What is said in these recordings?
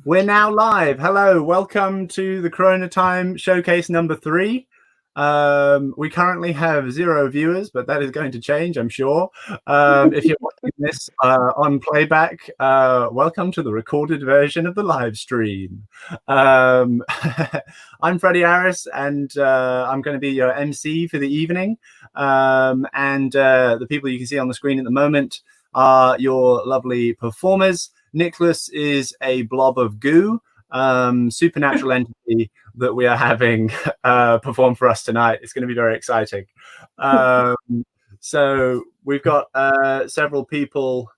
We're now live. Hello, welcome to the Coronatime Showcase number 3. We currently have 0 viewers, but that is going to change, I'm sure. If you're watching this on playback, welcome to the recorded version of the live stream. I'm Freddie Harris, and I'm going to be your MC for the evening. The people you can see on the screen at the moment are your lovely performers. Nicholas is a blob of goo, supernatural entity that we are having perform for us tonight. It's going to be very exciting. So we've got several people.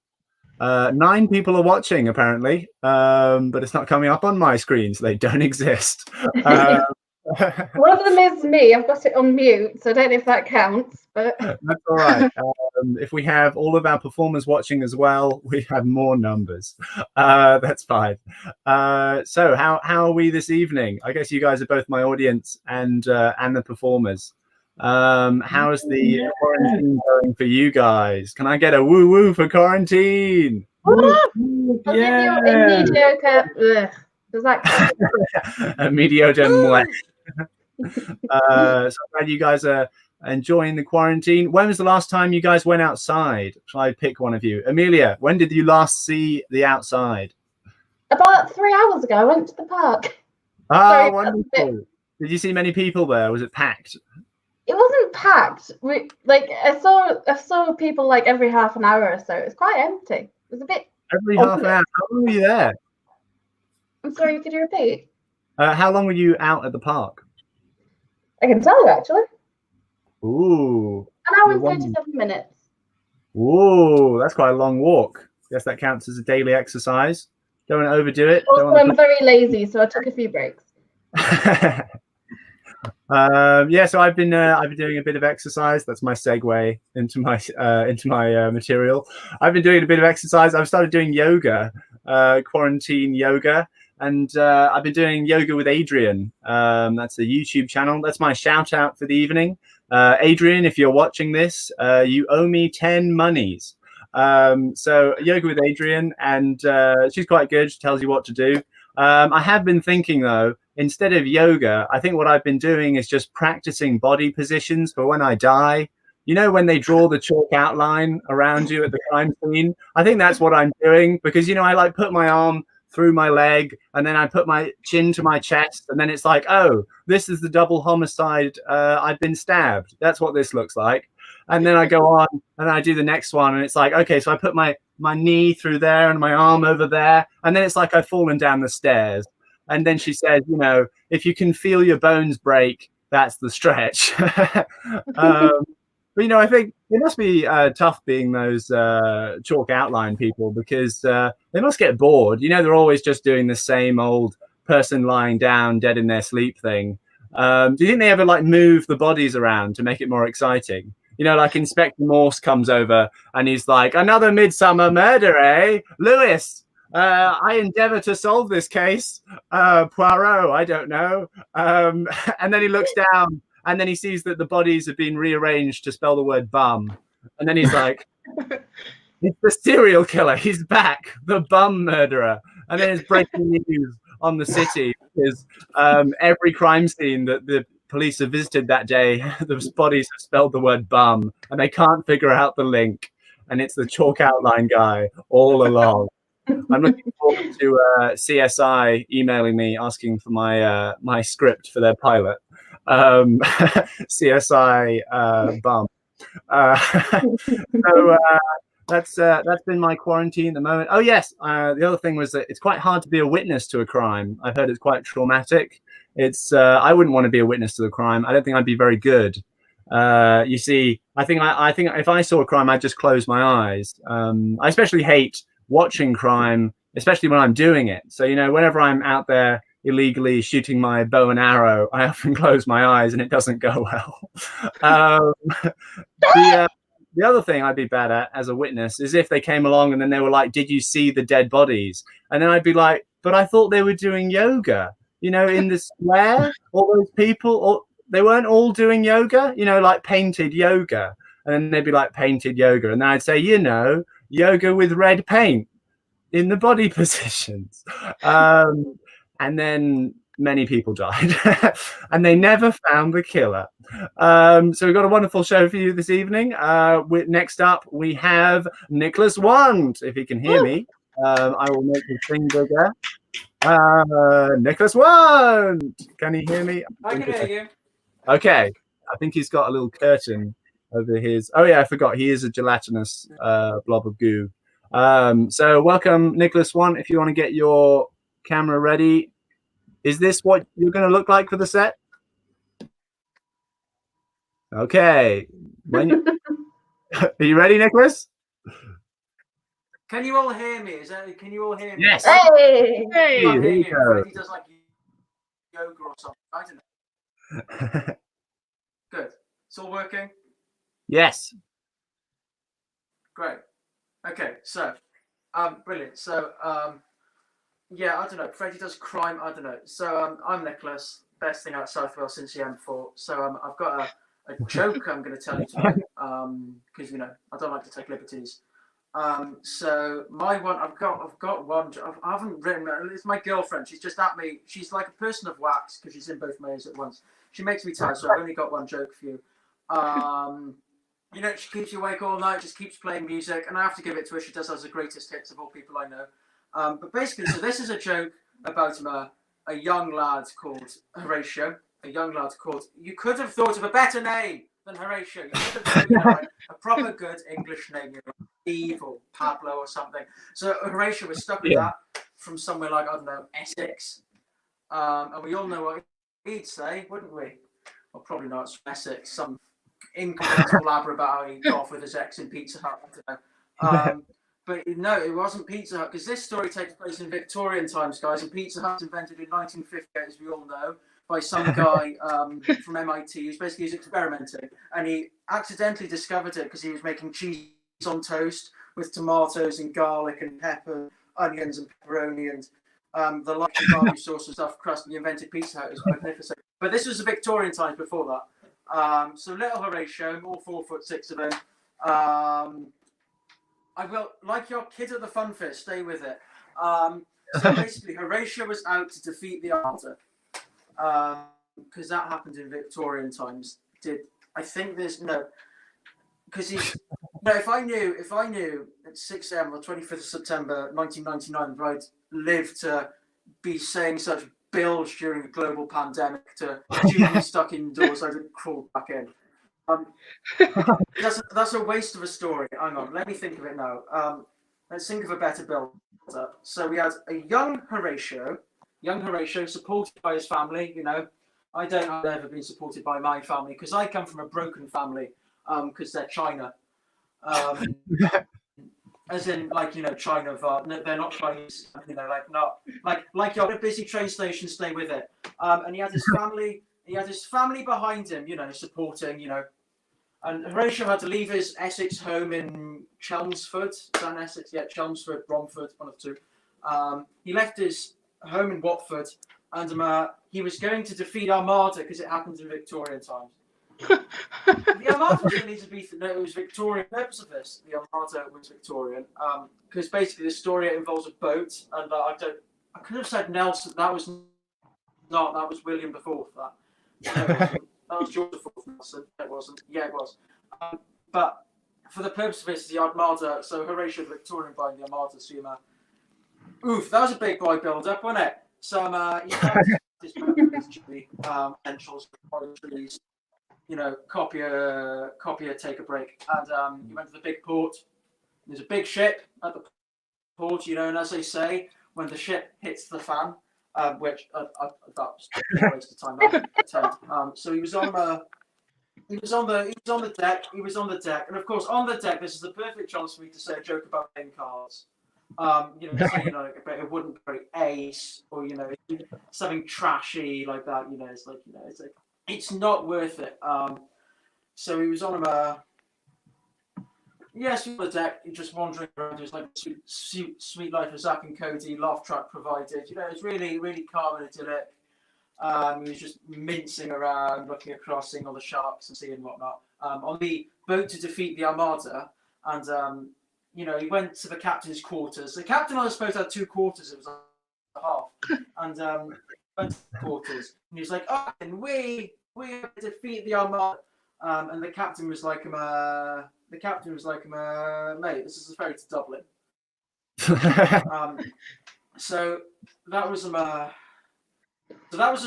9 people are watching apparently, but it's not coming up on my screen, so they don't exist. One of them is me. I've got it on mute, so I don't know if that counts. But that's all right. If we have all of our performers watching as well, we have more numbers. That's fine. So how are we this evening? I guess you guys are both my audience and the performers. How is the quarantine going for you guys? Can I get a woo woo for quarantine? I'll give you a mediocre. Does that count? A mediocre. So glad you guys are enjoying the quarantine. When was the last time you guys went outside? Shall I pick one of you? Amelia, when did you last see the outside? About 3 hours ago, I went to the park. Ah, wonderful. Did you see many people there? Was it packed? It wasn't packed. I saw people like every half an hour or so. It was quite empty. It was a bit. Every half an hour. How long were you there? I'm sorry, could you repeat? How long were you out at the park? I can tell you actually. Ooh. An hour and 37 minutes. Ooh, that's quite a long walk. Guess that counts as a daily exercise. Don't want to overdo it. Also, I'm very lazy, so I took a few breaks. Yeah, so I've been doing a bit of exercise. That's my segue into my material. I've been doing a bit of exercise. I've started doing yoga, quarantine yoga, and I've been doing yoga with Adrian. That's a YouTube channel. That's my shout out for the evening. Adrian, if you're watching this, you owe me 10 monies. So yoga with Adrian, and she's quite good. She tells you what to do. I have been thinking though, instead of yoga, I think what I've been doing is just practicing body positions for when I die. You know, when they draw the chalk outline around you at the crime scene, I think that's what I'm doing, because, you know, I like put my arm through my leg and then I put my chin to my chest, and then it's like, oh, this is the double homicide. I've been stabbed. That's what this looks like. And then I go on and I do the next one, and it's like, okay, so I put my knee through there and my arm over there, and then it's like I've fallen down the stairs. And then she says, you know, if you can feel your bones break, that's the stretch. But, you know, I think it must be tough being those chalk outline people, because they must get bored. You know, they're always just doing the same old person lying down dead in their sleep thing. Do you think they ever like move the bodies around to make it more exciting? You know, like Inspector Morse comes over and he's like, another midsummer murder, eh? Lewis, I endeavor to solve this case. Poirot, I don't know. And then he looks down and then he sees that the bodies have been rearranged to spell the word bum. And then he's like, it's the serial killer. He's back, the bum murderer. And then it's breaking news on the city, because every crime scene that the police have visited that day, the bodies have spelled the word bum, and they can't figure out the link. And it's the chalk outline guy all along. I'm looking forward to CSI emailing me asking for my script for their pilot. CSI bum. So that's been my quarantine at the moment. Oh yes, the other thing was that it's quite hard to be a witness to a crime. I've heard it's quite traumatic. It's I wouldn't want to be a witness to the crime. I don't think I'd be very good. You see, I think if I saw a crime, I'd just close my eyes. I especially hate watching crime, especially when I'm doing it. So, you know, whenever I'm out there illegally shooting my bow and arrow, I often close my eyes and it doesn't go well. The other thing I'd be bad at as a witness is if they came along and then they were like, did you see the dead bodies? And then I'd be like, but I thought they were doing yoga, you know, in the square, all those people, or they weren't all doing yoga, you know, like painted yoga. And then they'd be like, painted yoga. And then I'd say, you know, yoga with red paint. in the body positions. And then many people died, and they never found the killer. So we've got a wonderful show for you this evening. Next up, we have Nicholas Wand. If he can hear me, I will make his thing bigger. Nicholas Wand, can he hear me? I can hear you. Okay, I think he's got a little curtain over his. Oh yeah, I forgot. He is a gelatinous blob of goo. So welcome, Nicholas Wand. If you want to get your camera ready. Is this what you're going to look like for the set? Okay. Are you ready, Nicholas? Can you all hear me? Can you all hear me? Yes. Hey! Hey, Here here we go. Freddie does like yoga or something. I don't know. Good. It's all working? Yes. Great. Okay, so brilliant. So yeah, I don't know. Freddie does crime. I don't know. So I'm Nicholas. Best thing out of South Wales since the M4. So I've got a joke I'm going to tell you tonight. Because I don't like to take liberties. So my one, I've got one. I haven't written. It's my girlfriend. She's just at me. She's like a person of wax because she's in both modes at once. She makes me tired. So I've only got one joke for you. She keeps you awake all night. Just keeps playing music, and I have to give it to her. She does has the greatest hits of all people I know. But basically, so this is a joke about a young lad called Horatio. A young lad called. You could have thought of a better name than Horatio. You could have thought a proper good English name, Steve or Pablo or something. So Horatio was stuck with that from somewhere like, I don't know, Essex. And we all know what he'd say, wouldn't we? Well, probably not. It's Essex. Some incomprehensible blabber about how he got off with his ex in Pizza Hut. I don't know. But no, it wasn't Pizza Hut, because this story takes place in Victorian times, guys. And Pizza Hut was invented in 1958, as we all know, by some guy from MIT who's basically experimenting. And he accidentally discovered it because he was making cheese on toast with tomatoes and garlic and pepper, onions and pepperoni and the likely barbecue sauce and stuff crust. And he invented Pizza Hut. It was magnificent. But this was the Victorian times before that. So little Horatio, all 4'6" of him. I will, like your kid at the fun fair, stay with it. So basically, Horatio was out to defeat the Armada, because that happened in Victorian times. I think there's no, because he's no. If I knew at 6 a.m. on the 25th of September 1999, that I'd live to be saying such bilge during a global pandemic to children stuck indoors, I'd crawl back in. That's a waste of a story. Hang on, let me think of it now. Let's think of a better build. So we had a young Horatio supported by his family. I don't have ever been supported by my family because I come from a broken family. Because they're China. As in, China. They're not Chinese. Like you're at a busy train station. Stay with it. And he had his family. He had his family behind him. Supporting. And Horatio had to leave his Essex home in Chelmsford. Is that in Essex? Yeah, Chelmsford, Bromford, one of the two. He left his home in Watford, and he was going to defeat Armada because it happened in Victorian times. The Armada doesn't need to be. No, it was Victorian. The purpose of this, the Armada was Victorian, because basically the story involves a boat, and I could have said Nelson. That was not. That was William the Fourth. That was George IV Nelson. It wasn't. Yeah, it was. But for the purpose of this, the Armada. So Horatio Victorian buying the Armada. So oof, that was a big boy build-up, wasn't it? So he had his essentials, trees, copier, take a break, and he went to the big port. There's a big ship at the port, and as they say, when the ship hits the fan. Which that was a waste of time. So he was on the deck, and of course on the deck, this is the perfect chance for me to say a joke about playing cards. About it wouldn't be ace or something trashy like that. It's not worth it. So he was on yes, on the deck, you're just wandering around. It was like sweet life of Zach and Cody, laugh track provided. It's really, really calm and idyllic. He was just mincing around, looking across, seeing all the sharks and seeing whatnot. On the boat to defeat the Armada, and you know, he went to the captain's quarters. The captain, I suppose, had 2 quarters. It was a half, and went to the quarters, and he was like, "Oh, and we defeat the Armada." And the captain was like, "Mate, this is a ferry to Dublin." So that was a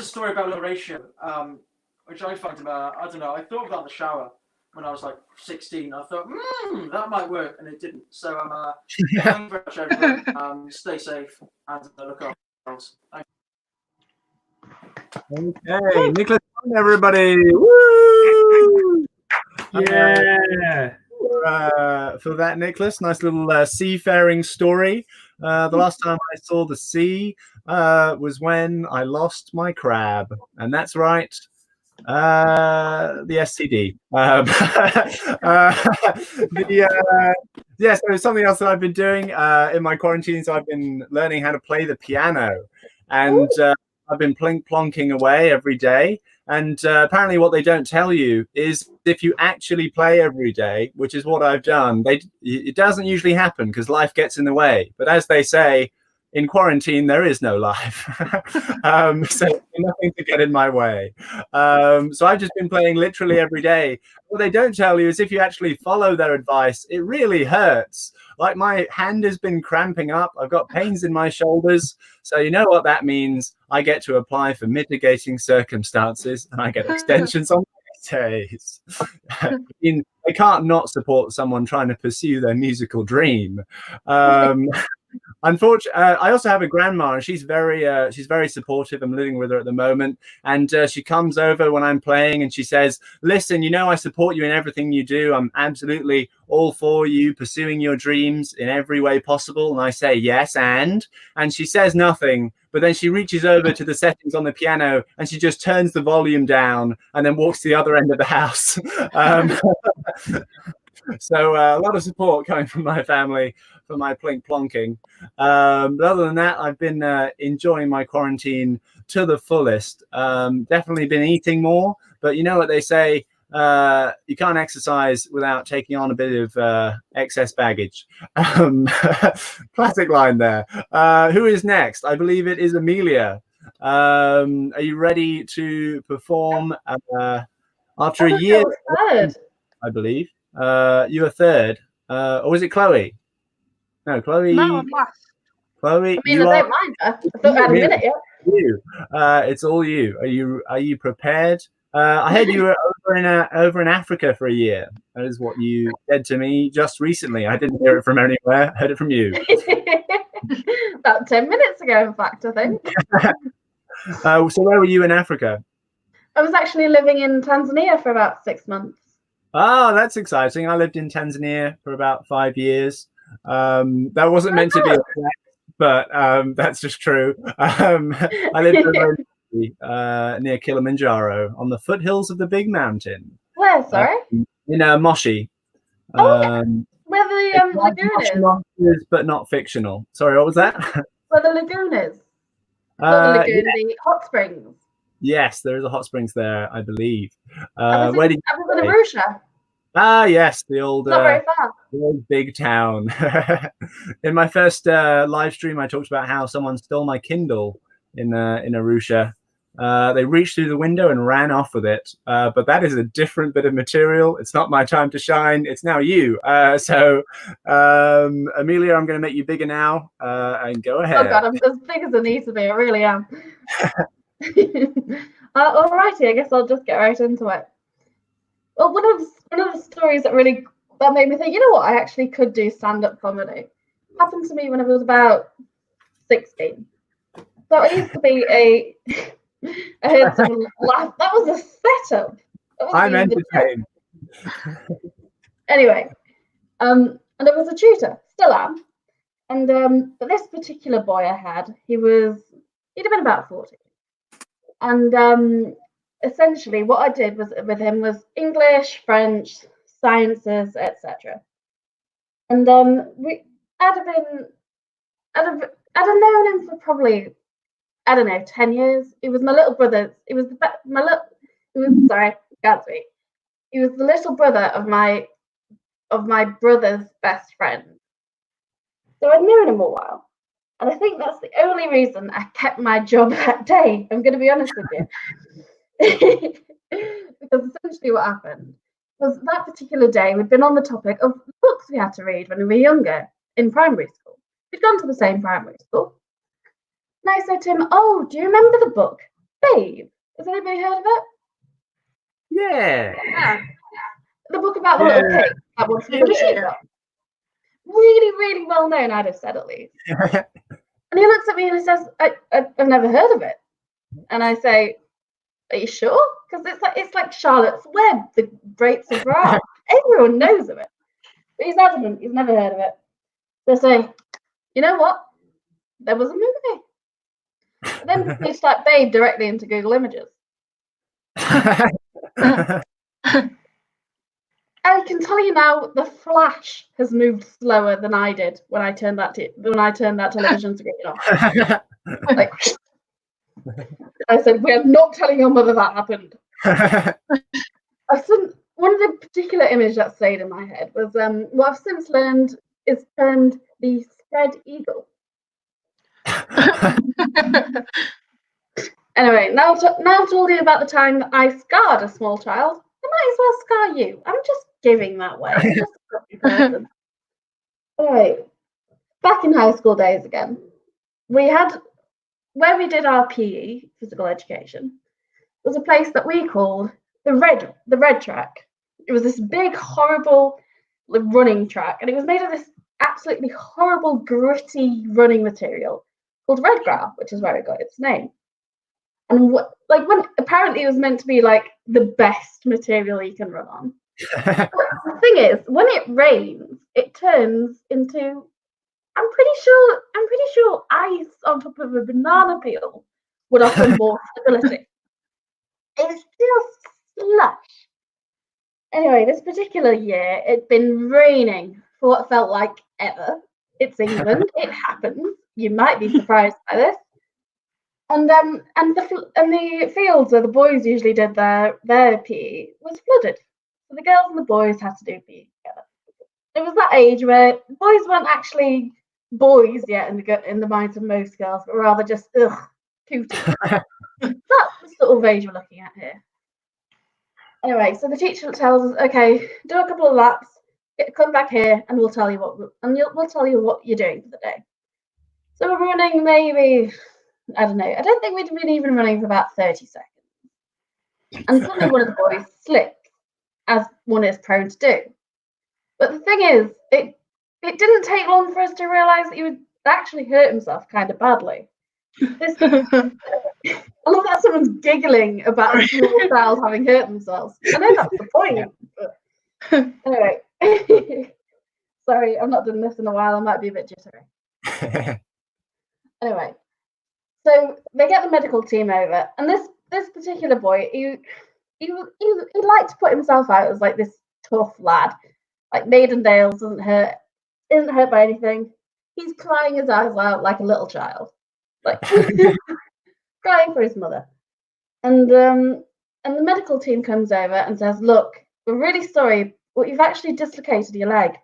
story about Horatio, which I find I don't know. I thought about the shower when I was like 16. I thought, that might work, and it didn't. So thank you very much, everyone. Stay safe and look after yourselves. Okay, Nicholas, everybody. Woo! Yeah. For that, Nicholas, nice little seafaring story. The last time I saw the sea was when I lost my crab, and that's right, the STD. Yeah, so something else that I've been doing in my quarantine. So I've been learning how to play the piano, and I've been plonking away every day. And apparently what they don't tell you is if you actually play every day, which is what I've done, it doesn't usually happen because life gets in the way. But as they say, in quarantine, there is no life. So nothing to get in my way. So I've just been playing literally every day. What they don't tell you is if you actually follow their advice, it really hurts. Like my hand has been cramping up. I've got pains in my shoulders. So you know what that means. I get to apply for mitigating circumstances and I get extensions on my days. I mean, I can't not support someone trying to pursue their musical dream. Unfortunately, I also have a grandma, and she's very supportive. I'm living with her at the moment, and she comes over when I'm playing, and she says, "Listen, you know I support you in everything you do. I'm absolutely all for you pursuing your dreams in every way possible." And I say, "Yes, and she says nothing, but then she reaches over to the settings on the piano, and she just turns the volume down, and then walks to the other end of the house." So a lot of support coming from my family for my plonking. But other than that, I've been enjoying my quarantine to the fullest. Definitely been eating more, but you know what they say, you can't exercise without taking on a bit of excess baggage. Classic line there. Who is next? I believe it is Amelia. Are you ready to perform after a year? I believe. You were third. Or was it Chloe? No, Chloe. No, I'm last. Chloe, I mean, I don't mind. I thought I had a minute yet. You. It's all you. Are you prepared? I heard you were over in Africa for a year. That is what you said to me just recently. I didn't hear it from anywhere. I heard it from you. About 10 minutes ago, in fact, I think. So where were you in Africa? I was actually living in Tanzania for about 6 months. Oh, that's exciting. I lived in Tanzania for about 5 years. That wasn't meant to be a flex, but that's just true. I lived near Kilimanjaro on the foothills of the big mountain. Where, sorry? In Moshi. Where the lagoon is? Monsters, but not fictional. Sorry, what was that? Where the lagoon is? Not the lagoon, the hot springs. Yes, there is a hot springs there, I believe. I was in Arusha. Ah, yes, the old, not very far. the old big town. In my first live stream, I talked about how someone stole my Kindle in Arusha. They reached through the window and ran off with it. But that is a different bit of material. It's not my time to shine. It's now you. So, Amelia, I'm going to make you bigger now. And go ahead. Oh God, I'm as big as I need to be. I really am. Alrighty, I guess I'll just get right into it. Well, one of the stories that made me think, you know what, I actually could do stand-up comedy. Happened to me when I was about 16. So I used to be I heard someone laugh. That was a setup. I'm entertained. Anyway, and I was a tutor, still am. And but this particular boy I had, he'd have been about 40. And essentially what I did with him was English, French, sciences, etc. And I'd have known him for probably, I don't know, 10 years. He was my little brother. He was sorry, can't speak. He was the little brother of my brother's best friend. So I'd known him a while. And I think that's the only reason I kept my job that day. I'm going to be honest with you. Because essentially what happened was that particular day we'd been on the topic of books we had to read when we were younger in primary school. We'd gone to the same primary school. And I said to him, "Oh, do you remember the book, Babe? Has anybody heard of it?" Yeah. The book about the little pig that wants to put a sheep on. Really, really well known, I'd have said at least. And he looks at me and he says, I've never heard of it. And I say, "Are you sure? Because it's like Charlotte's Web, the Grapes of Wrath. Everyone knows of it." But he's adamant, he's never heard of it. So I say, "You know what? There was a movie." And then you type Babe directly into Google Images. I can tell you now, the flash has moved slower than I did when I turned that television screen off. Like, I said, "We're not telling your mother that happened." One of the particular images that stayed in my head was what I've since learned is termed the spread eagle. Anyway, now I've told you about the time that I scarred a small child. I might as well scar you. I'm just giving that way. I'm just a happy person. Anyway, back in high school days again, we had where we did our PE, physical education, was a place that we called the red track. It was this big, horrible running track, and it was made of this absolutely horrible, gritty running material called red grass, which is where it got its name. And when apparently it was meant to be like the best material you can run on. But the thing is, when it rains, it turns into I'm pretty sure ice on top of a banana peel would offer more stability. It's just slush. Anyway, this particular year, it'd been raining for what felt like ever. It's England. It happens. You might be surprised by this. And the fields where the boys usually did their PE was flooded. So the girls and the boys had to do PE together. It was that age where boys weren't actually boys yet in the minds of most girls, but rather just cooties. That's the sort of age we're looking at here. Anyway, so the teacher tells us, "Okay, do a couple of laps, come back here, and we'll tell you we'll tell you what you're doing for the day." So we're running maybe, I don't know. I don't think we'd been even running for about 30 seconds. And suddenly one of the boys slipped, as one is prone to do. But the thing is, it didn't take long for us to realise that he would actually hurt himself kind of badly. I love that someone's giggling about a small child having hurt themselves. I know that's the point. But anyway, sorry, I've not done this in a while. I might be a bit jittery. Anyway, so they get the medical team over, and this particular boy, he liked to put himself out as like this tough lad, like Maidendale isn't hurt by anything. He's crying his eyes out like a little child, like crying for his mother. And the medical team comes over and says, "Look, we're really sorry, but you've actually dislocated your leg."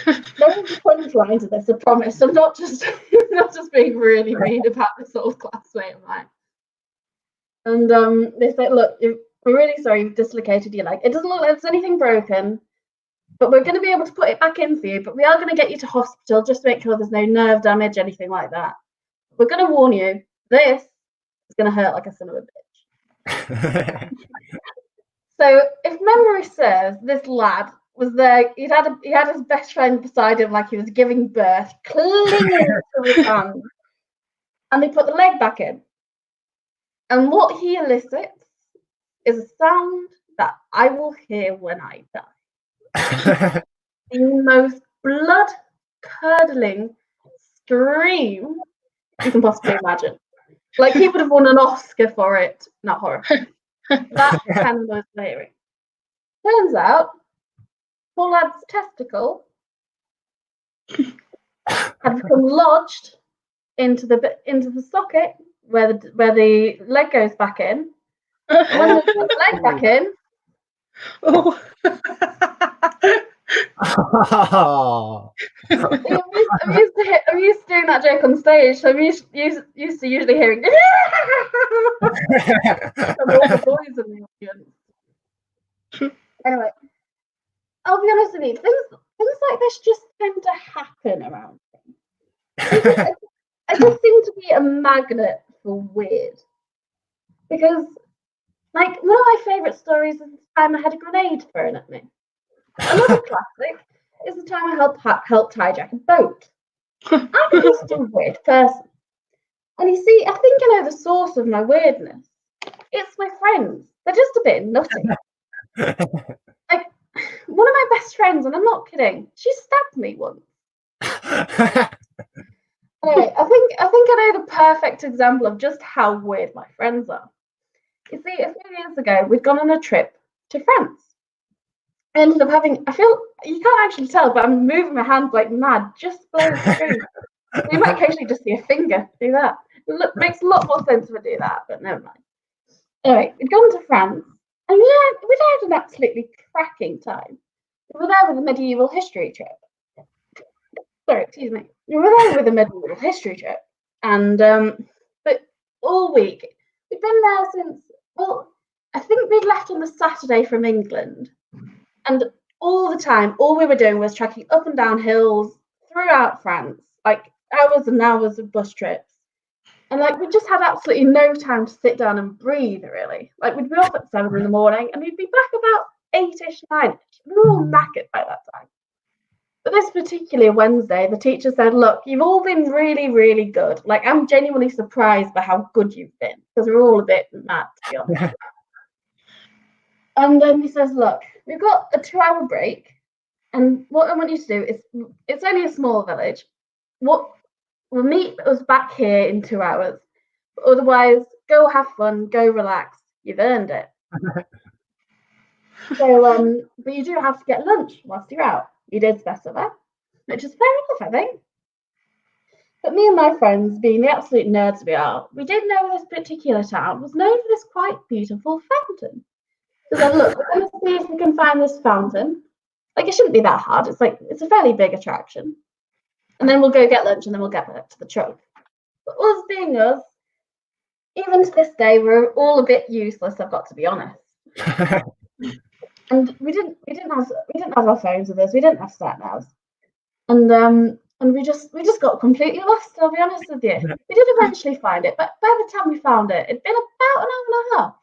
There is a punchline to this, I promise. I'm not just being really mean about this old classmate of mine. And they say, "Look, we're really sorry you've dislocated your leg. It doesn't look like there's anything broken, but we're going to be able to put it back in for you. But we are going to get you to hospital just to make sure there's no nerve damage, anything like that. We're going to warn you, this is going to hurt like a son of a bitch." So, if memory serves, this lad was there. He had his best friend beside him, like he was giving birth, clinging to his hand, and they put the leg back in. And what he elicits is a sound that I will hear when I die. The most blood-curdling scream you can possibly imagine. Like he would have won an Oscar for it. Not horror. That kind of noise I'm hearing. Turns out, poor lad's testicle had become lodged into the socket where the leg goes back in. And when they put the leg back in, Oh. I'm used to doing that joke on stage, so I'm used to usually hearing from all the boys in the audience. Anyway, I'll be honest with you, things like this just tend to happen around me. I just seem to be a magnet for weird. Because, like, one of my favourite stories is the time I had a grenade thrown at me. Another classic is the time I helped hijack a boat. I'm just a weird person. And you see, I think I know the source of my weirdness. It's my friends. They're just a bit nutty. Like, one of my best friends, and I'm not kidding, she stabbed me once. Anyway, I think I know the perfect example of just how weird my friends are. You see, a few years ago, we'd gone on a trip to France. I ended up having, I feel, you can't actually tell, but I'm moving my hands like mad just below the screen. You might occasionally just see a finger do that. It makes a lot more sense if I do that, but never mind. Anyway, we'd gone to France, and we'd had an absolutely cracking time. We were there with a medieval history trip. Sorry, excuse me. We were there with a medieval history trip, and but all week we'd been there since. Well, I think we'd left on the Saturday from England, and all the time, all we were doing was trekking up and down hills throughout France, like hours and hours of bus trips. And like we just had absolutely no time to sit down and breathe, really. Like we'd be off at 7 in the morning and we'd be back about 8ish, 9ish. We were all knackered by that time. But this particular Wednesday, the teacher said, look, you've all been really, really good. Like I'm genuinely surprised by how good you've been, because we're all a bit mad, to be honest. And then he says, look, we've got a 2-hour break. And what I want you to do is, it's only a small village. We'll meet us back here in 2 hours. But otherwise, go have fun, go relax. You've earned it. So, but you do have to get lunch whilst you're out. You did specify, which is fair enough, I think. But me and my friends, being the absolute nerds we are, we did know this particular town was known for this quite beautiful fountain. So then, look, we're going to see if we can find this fountain. Like, it shouldn't be that hard. It's a fairly big attraction. And then we'll go get lunch and then we'll get back to the truck. But us being us, even to this day, we're all a bit useless, I've got to be honest. And we didn't have our phones with us, we didn't have sat navs. And we just got completely lost, I'll be honest with you. We did eventually find it, but by the time we found it, it'd been about an hour and a half.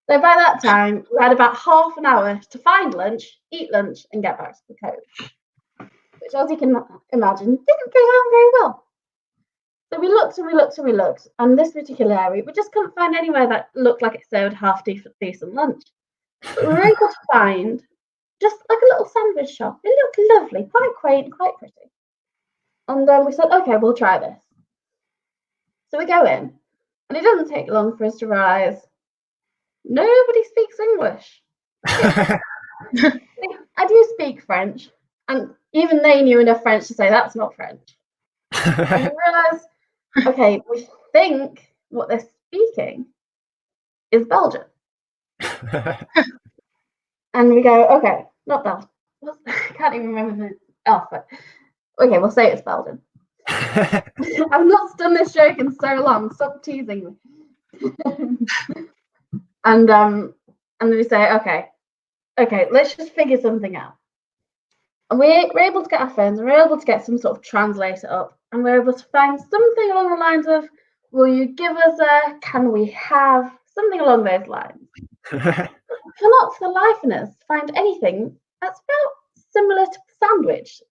So by that time, we had about half an hour to find lunch, eat lunch, and get back to the coach. Which, as you can imagine, didn't go down very well. So we looked and we looked and we looked, and this particular area, we just couldn't find anywhere that looked like it served half decent lunch. But we were able to find just like a little sandwich shop. It looked lovely, quite quaint, quite pretty. And then we said, okay, we'll try this. So we go in, and it doesn't take long for us to realise nobody speaks English. I do speak French, and even they knew enough French to say that's not French. And we realised, okay, we think what they're speaking is Belgian. And we go, okay, not Belgian. I can't even remember the alphabet. Okay, we'll say it's Belgian. I've not done this joke in so long. Stop teasing me. And then we say, okay, let's just figure something out. And we're able to get our phones, and we're able to get some sort of translator up, and we're able to find something along the lines of, will you give us a, can we have, something along those lines. Cannot for the life of us find anything that's about similar to sandwich,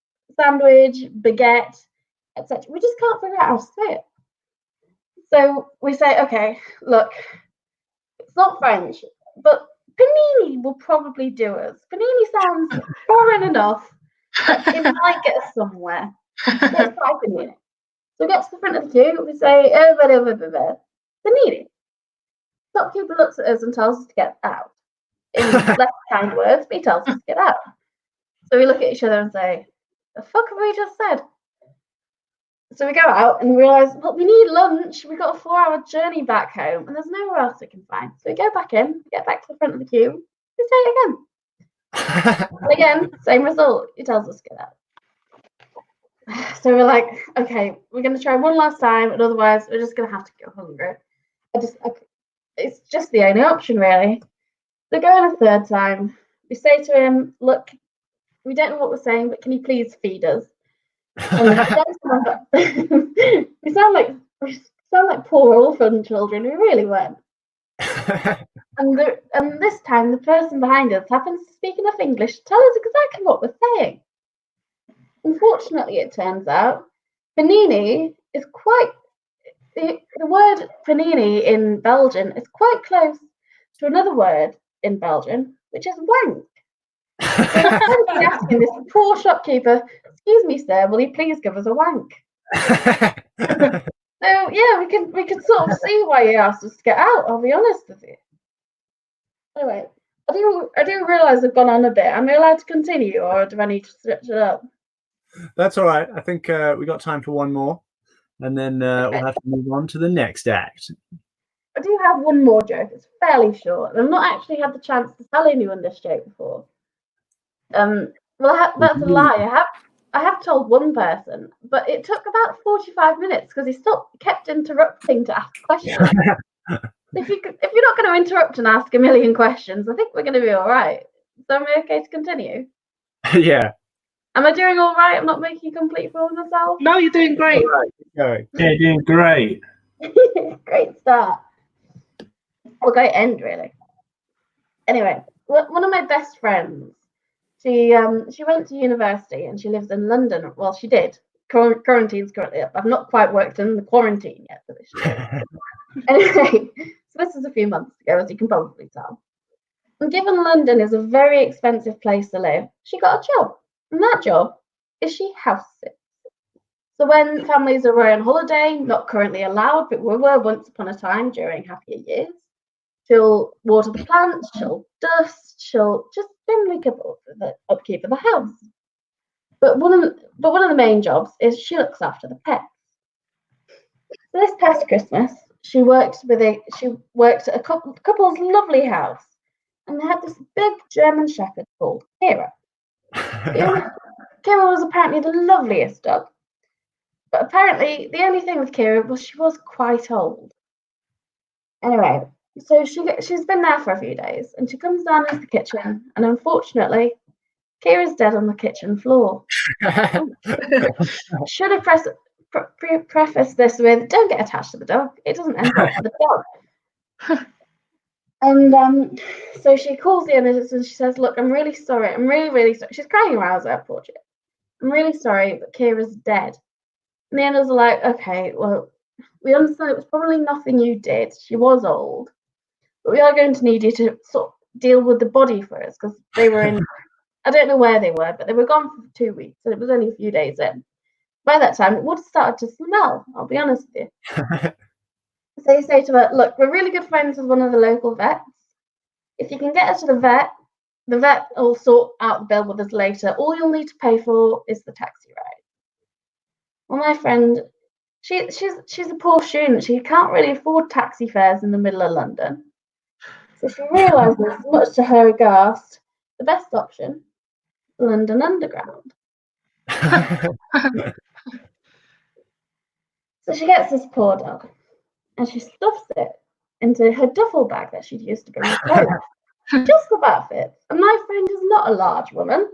baguette, etc. We just can't figure out how to say it. So we say, okay, look, it's not French, but panini will probably do us. Panini sounds foreign enough that it might get us somewhere. Let's try panini. So we get to the front of the queue, we say, panini. Shopkeeper looks at us and tells us to get out. In less kind words, but he tells us to get out. So we look at each other and say, the fuck have we just said? So we go out and realise, well, we need lunch. We've got a 4-hour journey back home and there's nowhere else we can find. So we go back in, get back to the front of the queue, we say it again. And again, same result. He tells us to get out. So we're like, okay, we're going to try one last time, and otherwise we're just going to have to go hungry. It's just the only option, really. So going a third time, we say to him, look, we don't know what we're saying, but can you please feed us? And we sound like poor orphan children. We really weren't. And this time, the person behind us happens to speak enough English to tell us exactly what we're saying. Unfortunately, it turns out panini is quite the word panini in Belgian is quite close to another word in Belgian, which is wank. So we're asking this poor shopkeeper, "Excuse me, sir, will you please give us a wank?" So yeah, we can sort of see why he asked us to get out. I'll be honest with you. Anyway, I do realise I've gone on a bit. Am I allowed to continue, or do I need to stretch it up? That's all right. I think we got time for one more, and then we'll have to move on to the next act. I do have one more joke. It's fairly short, and I've not actually had the chance to tell anyone this joke before. Well, that's a lie. I have told one person, but it took about 45 minutes because he kept interrupting to ask questions. If you're not going to interrupt and ask a million questions, I think we're going to be all right. So am I okay to continue? Yeah. Am I doing all right? I'm not making a complete fool of myself? No, you're doing great. All right, keep going. Yeah, you're doing great. Great start. Well, great end, really. Anyway, one of my best friends, she went to university and she lives in London. Well, she did. Quarantine's currently up. I've not quite worked in the quarantine yet for this year. Anyway, so this is a few months ago, as you can probably tell. And given London is a very expensive place to live, she got a job. And that job is she house sits. So when families are away on holiday, not currently allowed, but we were once upon a time during happier years, she'll water the plants, she'll dust, she'll just generally keep up with the upkeep of the house. But one of the main jobs is she looks after the pets. So this past Christmas, she worked at a couple's lovely house, and they had this big German Shepherd called Kira. Kira was apparently the loveliest dog, but apparently the only thing with Kira was she was quite old. Anyway, so she's been there for a few days, and she comes down into the kitchen, and unfortunately, Kira's dead on the kitchen floor. Should have prefaced this with, don't get attached to the dog. It doesn't end well for the dog. And so she calls the owners and she says, look, I'm really sorry. I'm really, really sorry. She's crying her eyes out, poor chick. I'm really sorry, but Kira's dead. And the owners are like, okay, well, we understand it was probably nothing you did. She was old. But we are going to need you to sort of deal with the body for us, because they were in, I don't know where they were, but they were gone for 2 weeks, and it was only a few days in. By that time, it would have started to smell, I'll be honest with you. So you say to her, look, we're really good friends with one of the local vets. If you can get us to the vet will sort out the bill with us later. All you'll need to pay for is the taxi ride. Well, my friend, she's a poor student. She can't really afford taxi fares in the middle of London. So she realises, much to her aghast, the best option, London Underground. So she gets this poor dog and she stuffs it into her duffel bag that she'd used to bring to toilet. Just about fits. And my friend is not a large woman.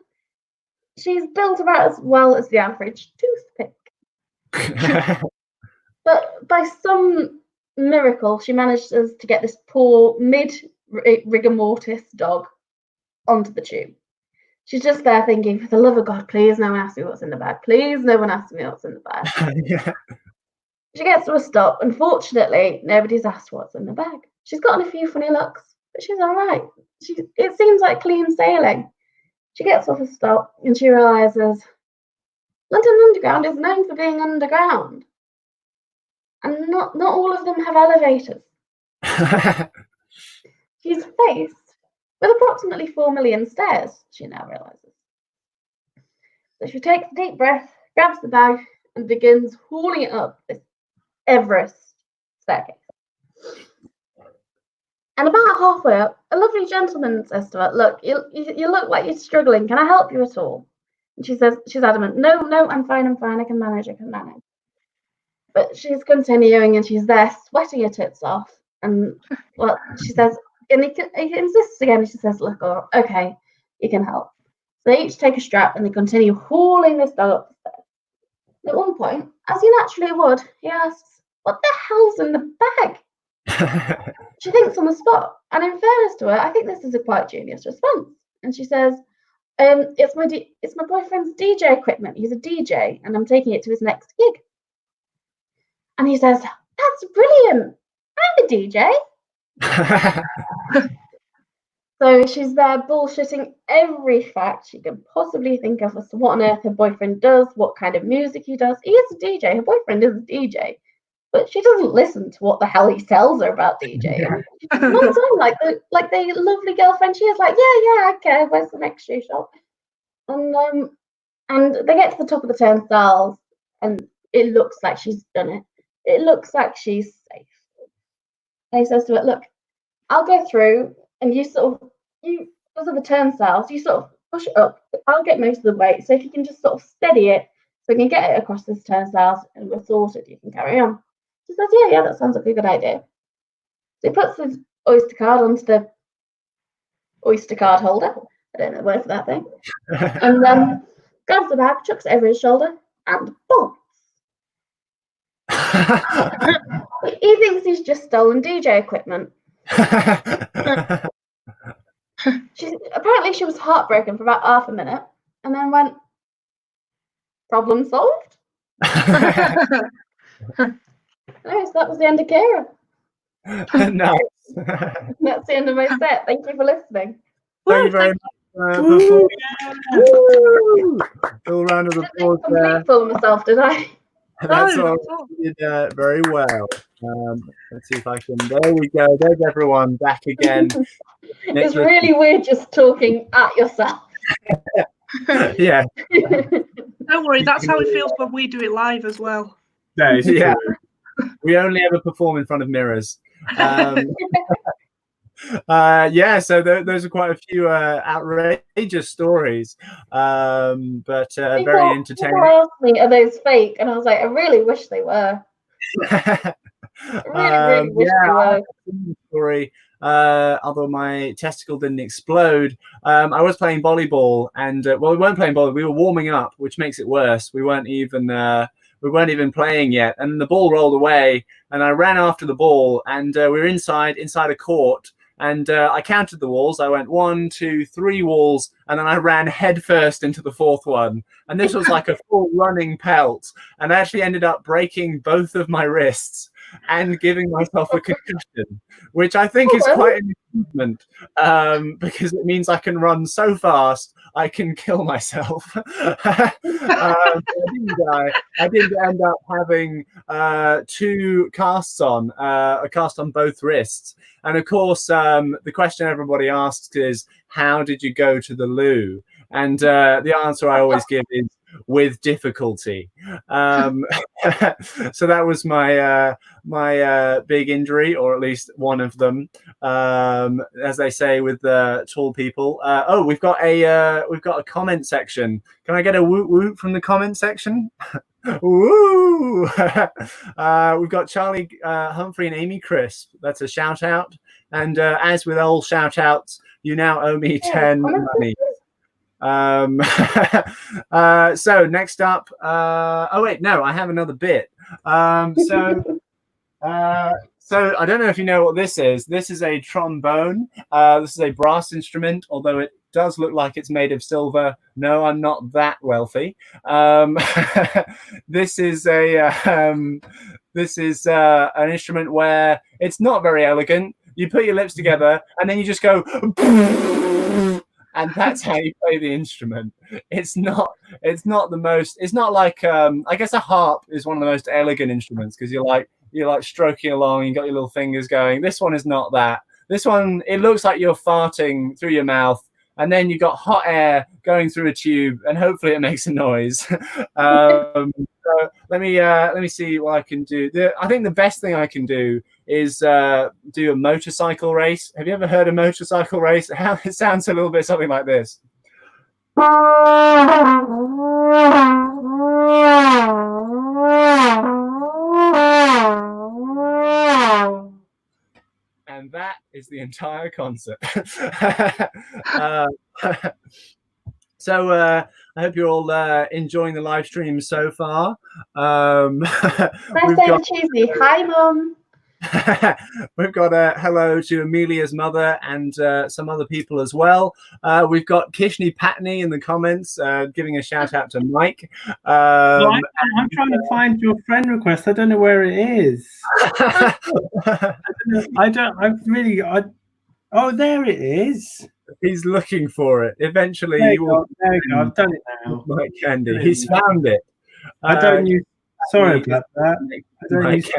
She's built about as well as the average toothpick. But by some miracle, she manages to get this poor mid-rigor mortis dog onto the tube. She's just there thinking, for the love of God, please no one asks me what's in the bag. Please no one asks me what's in the bag. Yeah. She gets to a stop. Unfortunately, nobody's asked what's in the bag. She's gotten a few funny looks, but she's all right. It seems like clean sailing. She gets off a stop and she realises London Underground is known for being underground. And not all of them have elevators. She's faced with approximately 4 million stairs, she now realises. So she takes a deep breath, grabs the bag, and begins hauling it up this Everest staircase. And about halfway up, a lovely gentleman says to her, "Look, you look like you're struggling. Can I help you at all?" And she says, she's adamant, "No, I'm fine. I can manage. But she's continuing, and she's there sweating her tits off. And well, she says, and he insists again. And she says, "Look, okay, you can help." So they each take a strap, and they continue hauling this dog up the stairs. At one point, as you naturally would, he asks, "What the hell's in the bag?" She thinks on the spot, and in fairness to her, I think this is a quite genius response. And she says, "It's my boyfriend's DJ equipment. He's a DJ, and I'm taking it to his next gig." And he says, "That's brilliant. I'm a DJ." So she's there bullshitting every fact she can possibly think of as to what on earth her boyfriend does, what kind of music he does. He is a DJ. Her boyfriend is a DJ. But she doesn't listen to what the hell he tells her about DJing. She just nods on like the lovely girlfriend she is, like, yeah, I care. Where's the next shoe shop? And they get to the top of the turnstiles, and it looks like she's done it. It looks like she's safe. And he says to her, "Look, I'll go through, and because of the turnstiles, you sort of push it up. I'll get most of the weight. So if you can just sort of steady it, so we can get it across this turnstiles, and we're sorted, you can carry on." She says, yeah, that sounds like a good idea. So he puts his Oyster card onto the Oyster card holder. I don't know the word for that thing. And then grabs the bag, chucks it over his shoulder, and bolts. He thinks he's just stolen DJ equipment. Apparently she was heartbroken for about half a minute, and then went, "Problem solved." Nice, that was the end of Kira. Nice. That's the end of my set. Thank you for listening. Thank you very much. All round of applause there. I full of myself, did I? That's all. You did very well. Let's see if I can. There we go. There's everyone back again. It's really weird just talking at yourself. Yeah. Don't worry, that's how it feels when we do it live as well. That is Yeah. true. We only ever perform in front of mirrors. Yeah, so those are quite a few outrageous stories, but very entertaining. People asked me, "Are those fake?" And I was like, I really wish they were. I really wish they were. Story. Although my testicle didn't explode, I was playing volleyball, and well, we weren't playing volleyball. We were warming up, which makes it worse. We weren't even playing yet, and the ball rolled away, and I ran after the ball, and we were inside a court, and I counted the walls. I went 1, 2, 3 walls, and then I ran headfirst into the 4th one, and this was like a full running pelt, and I actually ended up breaking both of my wrists and giving myself a concussion, which I think is quite an achievement, because it means I can run so fast I can kill myself. I didn't die. I did end up having 2 casts on, a cast on both wrists. And of course, the question everybody asks is, how did you go to the loo? And the answer I always give is, with difficulty. So that was my big injury, or at least one of them, as they say with tall people. Oh, we've got a comment section. Can I get a woot woot from the comment section? Woo! We've got Charlie Humphrey and Amy Crisp. That's a shout out. And as with all shout outs, you now owe me 10 money. So next up, oh wait, no, I have another bit. So I don't know if you know what this is. This is a trombone. This is a brass instrument, although it does look like it's made of silver. No, I'm not that wealthy. This is an instrument where it's not very elegant. You put your lips together and then you just go, and that's how you play the instrument. It's not the most. It's not like I guess a harp is one of the most elegant instruments, because you're like stroking along. You got your little fingers going. This one is not that. This one, it looks like you're farting through your mouth, and then you got hot air going through a tube, and hopefully it makes a noise. So let me see what I can do. I think the best thing I can do is do a motorcycle race. Have you ever heard a motorcycle race? How it sounds a little bit something like this. And that is the entire concert. So I hope you're all enjoying the live stream so far. Nice day with cheesy. Hi, Mum. We've got a hello to Amelia's mother and some other people as well. We've got Kishni Patney in the comments giving a shout out to Mike. I'm trying to find your friend request. I don't know where it is. Oh, there it is. He's looking for it. Eventually, There you will. you go. I've done it now. Mike Candy. He's found it. I don't use. Sorry about that. I don't use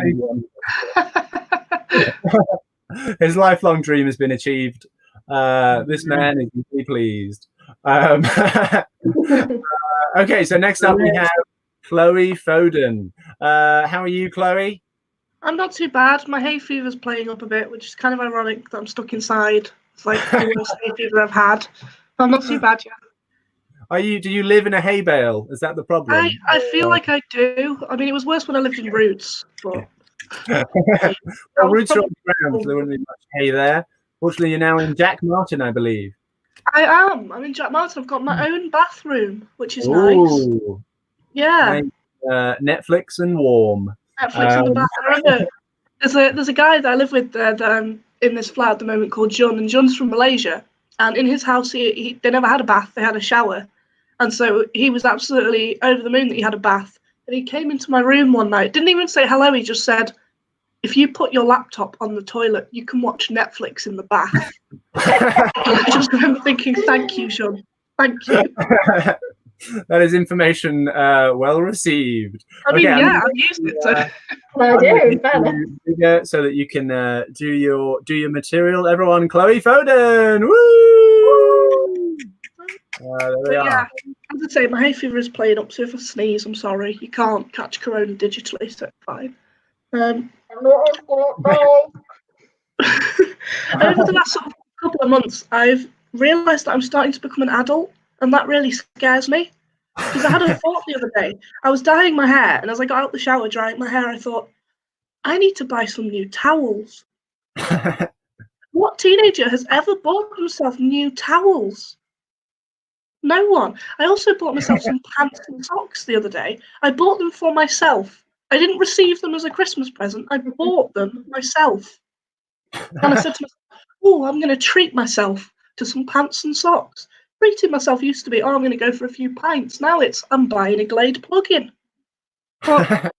His lifelong dream has been achieved. This man is deeply pleased. Okay, so next up we have Chloe Foden. How are you, Chloe? I'm not too bad. My hay fever's playing up a bit, which is kind of ironic that I'm stuck inside. It's like the worst hay fever I've had. I'm not too bad yet. Do you live in a hay bale? Is that the problem? I feel like I do. I mean, it was worse when I lived in Roots. But well, Roots are on the ground, so there wouldn't be much hay there. Fortunately, you're now in Jack Martin, I believe. I am. I'm in Jack Martin. I've got my own bathroom, which is nice. Ooh. Yeah. Nice, Netflix and warm. Netflix in the bath. I remember there's a guy that I live with in this flat at the moment called Jun, and Jun's from Malaysia. And in his house, they never had a bath. They had a shower. And so he was absolutely over the moon that he had a bath. And he came into my room one night, didn't even say hello. He just said, if you put your laptop on the toilet, you can watch Netflix in the bath. I just remember thinking, thank you, Sean. Thank you. That is information well received. I mean, yeah, I've used it. So. I do, so that you can do your material. Everyone, Chloe Foden! Woo! There we are. Yeah, as I say, my hay fever is playing up, so if I sneeze, I'm sorry. You can't catch corona digitally, so it's fine. Over the last couple of months, I've realised that I'm starting to become an adult, and that really scares me. Because I had a thought the other day. I was dyeing my hair, and as I got out the shower drying my hair, I thought, I need to buy some new towels. What teenager has ever bought themselves new towels? No one. I also bought myself some pants and socks the other day. I bought them for myself. I didn't receive them as a Christmas present. I bought them myself. And I said to myself, oh, I'm going to treat myself to some pants and socks. Treating myself used to be, oh, I'm going to go for a few pints. Now it's, I'm buying a Glade plug-in. But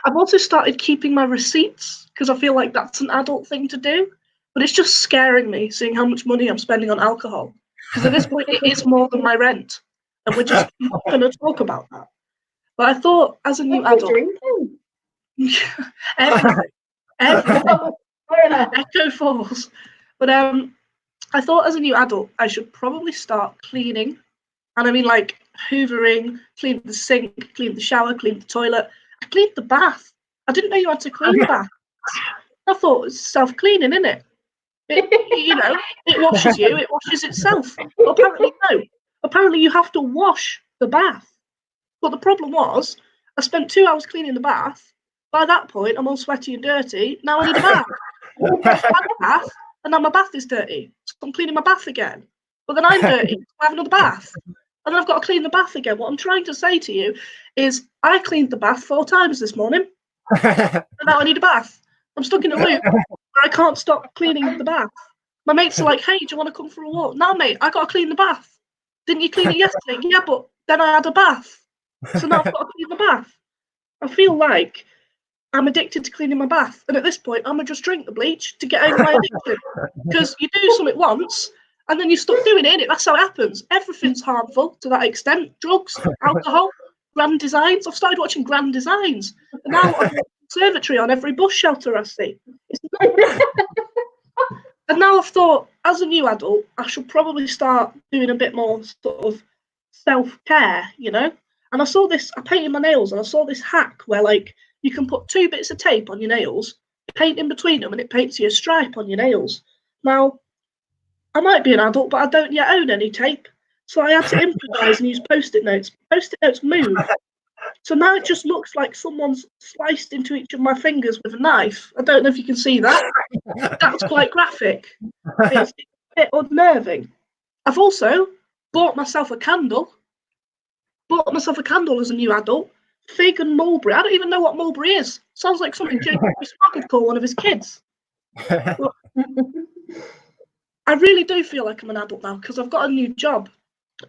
I've also started keeping my receipts because I feel like that's an adult thing to do. But it's just scaring me seeing how much money I'm spending on alcohol. Because at this point, it's more than my rent. And we're just not going to talk about that. But I thought, as a new adult... everything. Echo falls. But I thought, as a new adult, I should probably start cleaning. And I mean, like, hoovering, clean the sink, clean the shower, clean the toilet. I cleaned the bath. I didn't know you had to clean the bath. I thought it was self-cleaning, innit? It washes you, it washes itself. But apparently, no. Apparently, you have to wash the bath. But the problem was, I spent 2 hours cleaning the bath. By that point, I'm all sweaty and dirty. Now I need a bath. I had a bath, and now my bath is dirty. So I'm cleaning my bath again. But then I'm dirty. So I have another bath. And then I've got to clean the bath again. What I'm trying to say to you is I cleaned the bath 4 times this morning. And now I need a bath. I'm stuck in a loop where I can't stop cleaning the bath. My mates are like, hey, do you want to come for a walk? No, mate, I got to clean the bath. Didn't you clean it yesterday? Yeah, but then I had a bath. So now I've got to clean the bath. I feel like I'm addicted to cleaning my bath. And at this point, I'm going to just drink the bleach to get over my addiction. Because you do something once, and then you stop doing it, innit? That's how it happens. Everything's harmful to that extent. Drugs, alcohol, Grand Designs. I've started watching Grand Designs. And now I've got a conservatory on every bus shelter I see. And now I've thought, as a new adult, I should probably start doing a bit more sort of self-care, you know? And I painted my nails, and I saw this hack where, like, you can put 2 bits of tape on your nails, paint in between them and it paints you a stripe on your nails. Now, I might be an adult, but I don't yet own any tape. So I had to improvise and use Post-it notes. Post-it notes move. So now it just looks like someone's sliced into each of my fingers with a knife. I don't know if you can see that. That's quite graphic. It's a bit unnerving. I've also bought myself a candle. Bought myself a candle as a new adult. Fig and mulberry. I don't even know what mulberry is. Sounds like something James would call one of his kids. But I really do feel like I'm an adult now because I've got a new job.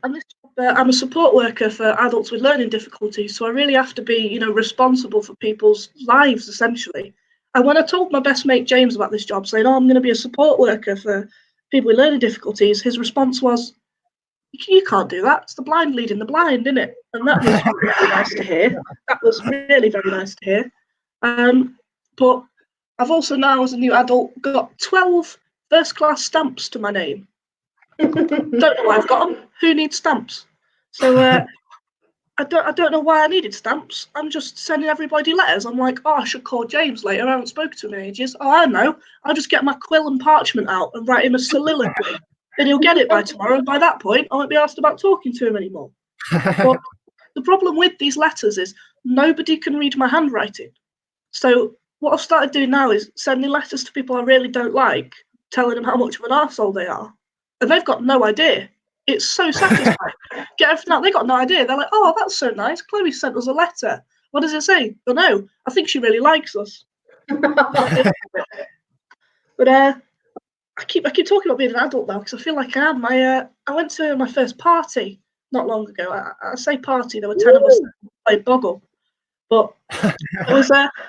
And this job, I'm a support worker for adults with learning difficulties, so I really have to be, responsible for people's lives, essentially. And when I told my best mate James about this job, saying, I'm going to be a support worker for people with learning difficulties, his response was, you can't do that. It's the blind leading the blind, isn't it? And that was really nice to hear. That was really very nice to hear. But I've also now, as a new adult, got 12 first-class stamps to my name. Don't know why I've got them. Who needs stamps? So I don't know why I needed stamps. I'm just sending everybody letters. I'm like, I should call James later. I haven't spoken to him in ages. Oh, I know. I'll just get my quill and parchment out and write him a soliloquy. And he'll get it by tomorrow. And by that point, I won't be asked about talking to him anymore. But the problem with these letters is nobody can read my handwriting. So what I've started doing now is sending letters to people I really don't like, telling them how much of an arsehole they are. And they've got no idea. It's so satisfying. Get everything out. They got no idea. They're like, oh, that's so nice. Chloe sent us a letter. What does it say? Don't know. I think she really likes us. But I keep talking about being an adult now because I feel like I am. I went to my first party not long ago. I say party. There were 10 of us that played Boggle. But there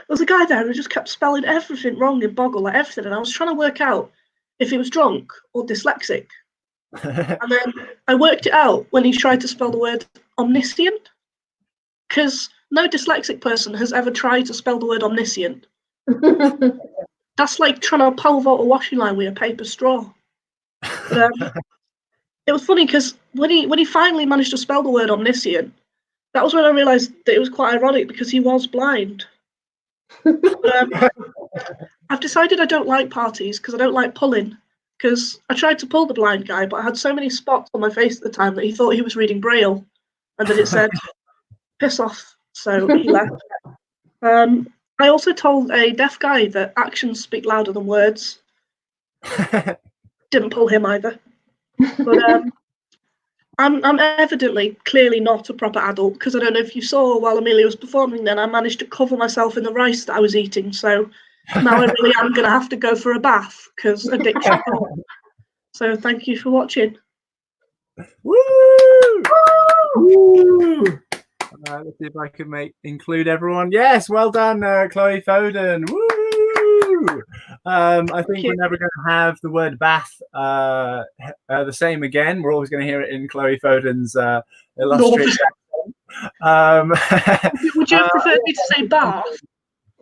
was a guy there who just kept spelling everything wrong in Boggle, like everything. And I was trying to work out if he was drunk or dyslexic. And then I worked it out when he tried to spell the word omniscient, because no dyslexic person has ever tried to spell the word omniscient. That's like trying to pole vault a washing line with a paper straw. But, it was funny because when he finally managed to spell the word omniscient, that was when I realised that it was quite ironic because he was blind. But, I've decided I don't like parties because I don't like pulling. Because I tried to pull the blind guy, but I had so many spots on my face at the time that he thought he was reading Braille, and that it said, piss off, so he left. I also told a deaf guy that actions speak louder than words. Didn't pull him either. But I'm evidently, clearly not a proper adult, because I don't know if you saw while Amelia was performing then, I managed to cover myself in the rice that I was eating, so now I really am going to have to go for a bath, because addiction. So thank you for watching. Woo! Woo! Let's see if I can include everyone. Yes, well done, Chloe Foden. Woo! I think we're never going to have the word bath the same again. We're always going to hear it in Chloe Foden's illustrious accent. Would you have preferred me to say bath?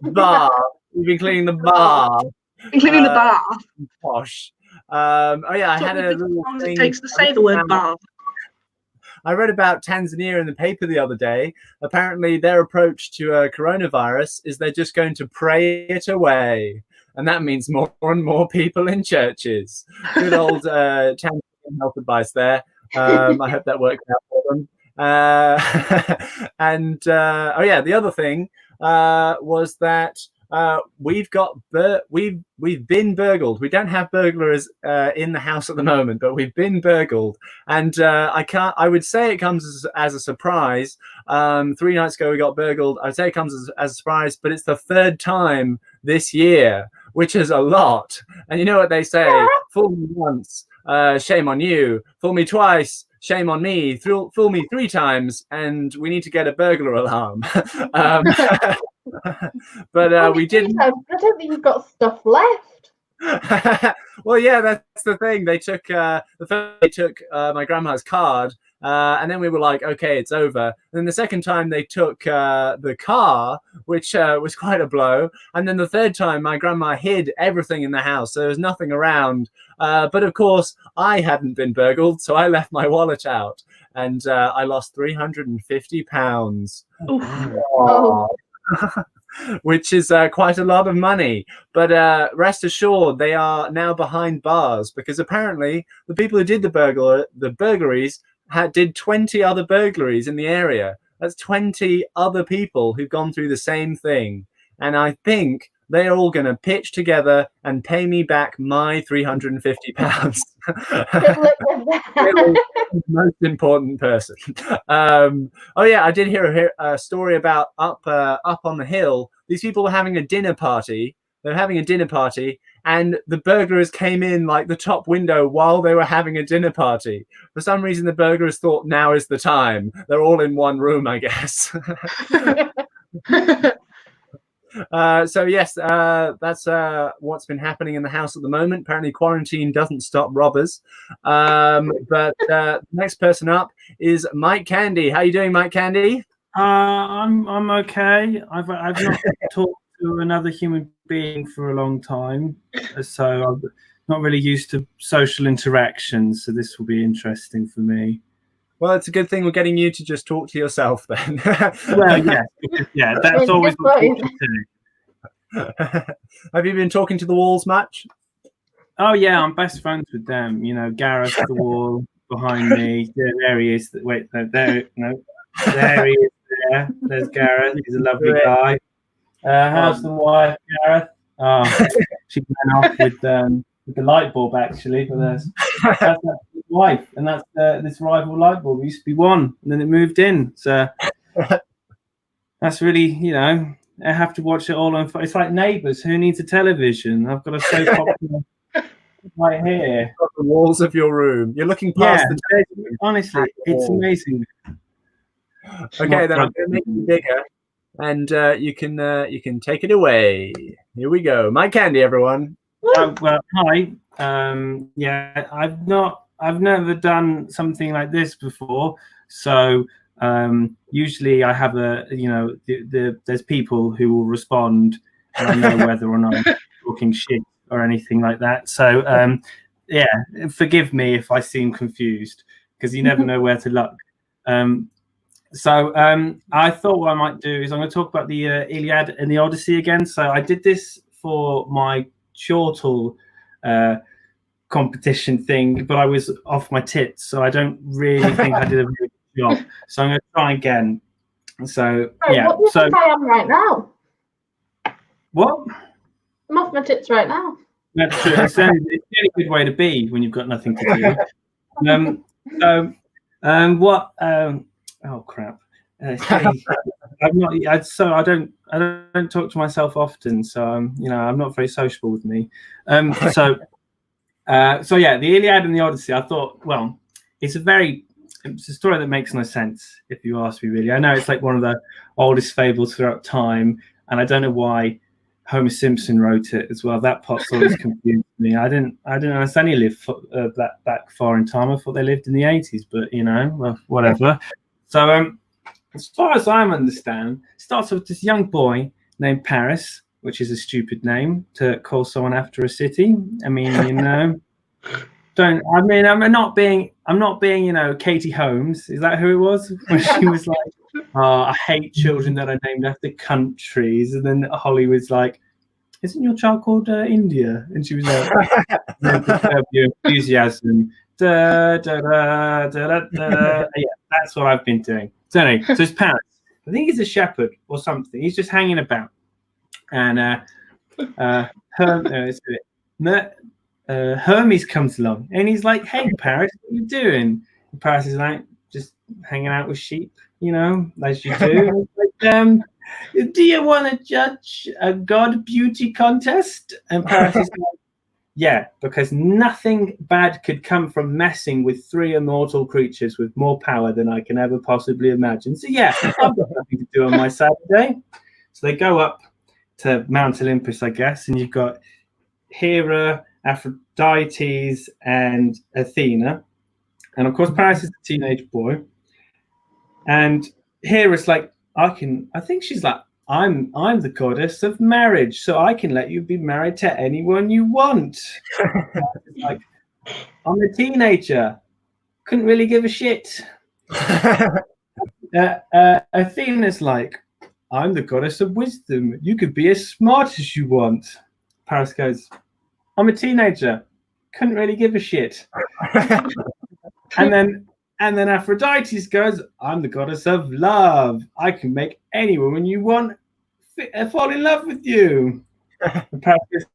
Bar. You've been cleaning the bar. Cleaning the bar. Posh. Oh yeah, I had a little thing. It takes to say the word bar. I read about Tanzania in the paper the other day. Apparently, their approach to coronavirus is they're just going to pray it away. And that means more and more people in churches. Good old Tanzanian health advice there. I hope that worked out for them. Oh yeah, the other thing was that we've been burgled. We don't have burglars in the house at the moment, but we've been burgled, and I would say it comes as a surprise. 3 nights ago we got burgled. I'd say it comes as a surprise, but it's the 3rd time this year, which is a lot. And you know what they say: fool me once, shame on you. Fool me twice, shame on me. Fool me 3 times, and we need to get a burglar alarm. But we didn't. I don't think you've got stuff left. Well, yeah, that's the thing. They took my grandma's card, and then we were like, okay, it's over. And then the second time they took the car, which was quite a blow. And then the 3rd time, my grandma hid everything in the house, so there was nothing around. But of course, I hadn't been burgled, so I left my wallet out, and I lost £350. Oh. which is quite a lot of money. But rest assured, they are now behind bars because apparently the people who did the burglaries did 20 other burglaries in the area. That's 20 other people who've gone through the same thing. And I think they're all going to pitch together and pay me back my £350. Good luck with that. Most important person. Oh yeah, I did hear a story about up on the hill. These people were having a dinner party. They're having a dinner party, and the burglars came in like the top window while they were having a dinner party. For some reason, the burglars thought now is the time. They're all in one room, I guess. So yes, that's what's been happening in the house at the moment. Apparently, quarantine doesn't stop robbers. But the next person up is Mike Candy. How you doing, Mike Candy? I'm okay. I've not talked to another human being for a long time, so I'm not really used to social interactions. So this will be interesting for me. Well, it's a good thing we're getting you to just talk to yourself then. Well, yeah, that's always what we should do. Have you been talking to the walls much? Oh yeah, I'm best friends with them. You know, Gareth, the wall behind me. There he is. Wait, no, there he is. There's Gareth. He's a lovely guy. How's the wife, Gareth? Oh, she went off with the light bulb actually, but that's his wife, and that's this rival light bulb. It used to be one, and then it moved in. So that's really, you know, I have to watch it all on. It's like Neighbours. Who needs a television? I've got a soap opera right here. The walls of your room. You're looking past the. Honestly, it's amazing. Okay, then I'm going to make it bigger, and you can take it away. Here we go. Mike Candy, everyone. Well, hi. Yeah, I've never done something like this before. So usually I have there's people who will respond, and I know whether or not I'm talking shit or anything like that. So yeah, forgive me if I seem confused, because you never know where to look. So I thought what I might do is I'm going to talk about the Iliad and the Odyssey again. So I did this for my chortle competition thing, but I was off my tits, so I don't really think I did a very good job. So I'm going to try again. So yeah. What do you think I am right now? What? I'm off my tits right now. That's true. It's the only good way to be when you've got nothing to do. What? Oh crap! I'm not. I don't talk to myself often, so I'm not very sociable with me. So yeah, the Iliad and the Odyssey. I thought, well, it's a story that makes no sense if you ask me. Really, I know it's like one of the oldest fables throughout time, and I don't know why Homer Simpson wrote it as well. That part's always confused me. I didn't understand he lived back far in time. I thought they lived in the 80s, but well, whatever. So as far as I understand, it starts with this young boy named Paris, which is a stupid name to call someone after a city. I mean, I'm not being, Katie Holmes. Is that who it was? When she was like, oh, I hate children that are named after countries. And then Holly was like, isn't your child called India? And she was like, your enthusiasm. Da, da, da, da, da. Yeah, that's what I've been doing. So anyway, so it's Paris. I think he's a shepherd or something. He's just hanging about. And Hermes comes along and he's like, hey, Paris, what are you doing? And Paris is like, just hanging out with sheep, as you do. Like, do you want to judge a god beauty contest? And Paris is like, yeah, because nothing bad could come from messing with three immortal creatures with more power than I can ever possibly imagine. So yeah, I've got nothing to do on my Saturday. So they go up to Mount Olympus, I guess, and you've got Hera, Aphrodite, and Athena. And of course, Paris is a teenage boy. And Hera's like, I think she's like, I'm the goddess of marriage, so I can let you be married to anyone you want. Like, I'm a teenager. Couldn't really give a shit. Athena's like, I'm the goddess of wisdom. You could be as smart as you want. Paris goes, I'm a teenager. Couldn't really give a shit. And then Aphrodite goes, I'm the goddess of love. I can make any woman you want fall in love with you. And Paris goes,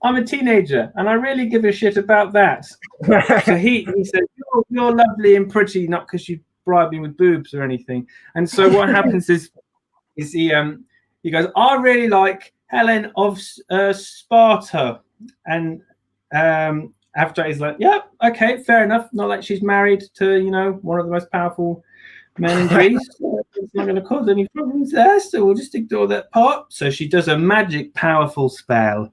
I'm a teenager, and I really give a shit about that. So he said, you're lovely and pretty, not because you bribe me with boobs or anything. And so what happens is he goes, I really like Helen of Sparta. And Aphrodite's like, yeah, okay, fair enough. Not like she's married to, one of the most powerful men in Greece. It's not going to cause any problems there, so we'll just ignore that part. So she does a magic, powerful spell,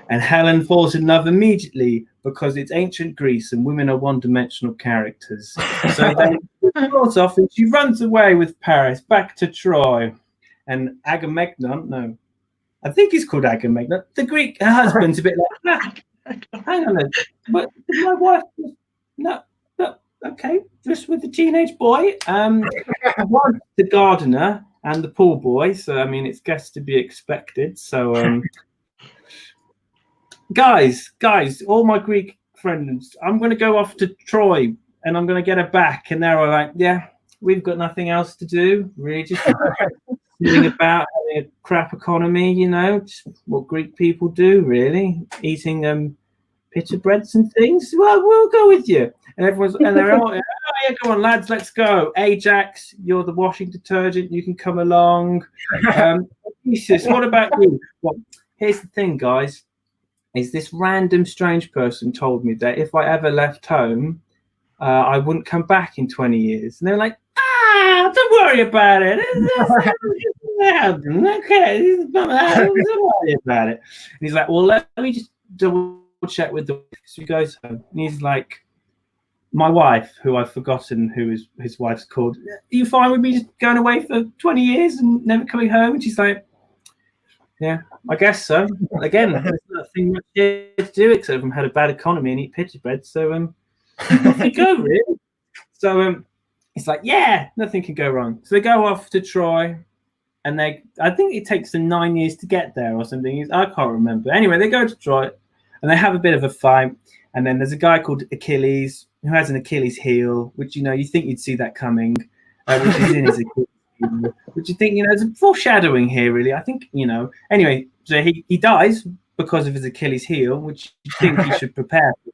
and Helen falls in love immediately because it's ancient Greece and women are one-dimensional characters. So then she falls off and she runs away with Paris back to Troy. And Agamemnon, no, I think he's called Agamemnon. The Greek husband's a bit like, hang on a minute, but my wife was no, okay, just with the teenage boy. One, the gardener and the pool boy. So I mean, it's guessed to be expected. So guys, all my Greek friends, I'm going to go off to Troy and I'm going to get her back. And they're all like, yeah, we've got nothing else to do. Really, just thinking about having a crap economy, just what Greek people do, really, eating pita breads and things. Well, we'll go with you. And they're all, oh yeah, go on, lads, let's go. Ajax, you're the washing detergent. You can come along. Jesus, what about you? Well, here's the thing, guys. Is this random strange person told me that if I ever left home, I wouldn't come back in 20 years. And they're like, don't worry about it. Okay, don't worry about it. And he's like, well, let me just double check with the wife. So he goes home and he's like, my wife, who I've forgotten who his wife's called, are you fine with me just going away for 20 years and never coming home? And she's like, yeah, I guess so. Again, there's nothing much here to do except for had a bad economy and eat pita bread. So off you go, really. So it's like, yeah, nothing can go wrong. So they go off to Troy, and I think it takes them 9 years to get there or something. I can't remember. Anyway, they go to Troy, and they have a bit of a fight. And then there's a guy called Achilles who has an Achilles heel, which you think you'd see that coming, which is in his Achilles heel. Which you think there's a foreshadowing here, really. I think Anyway, so he dies because of his Achilles heel, which you think he should prepare for.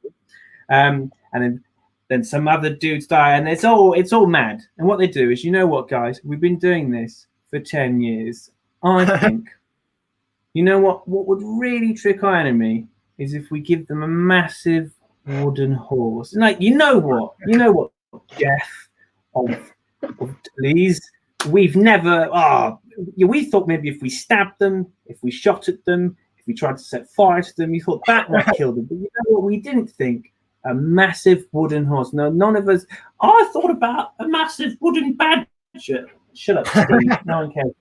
And then some other dudes die, and it's all mad. And what they do is, what, guys? We've been doing this for 10 years. I think, what would really trick our enemy is if we give them a massive wooden horse. And like, what, Jeff of Toulouse, we've never. We thought maybe if we stabbed them, if we shot at them, if we tried to set fire to them, you thought that might kill them. But what we didn't think. A massive wooden horse. No, none of us. I thought about a massive wooden badger. Shut up, Steve. No one cares.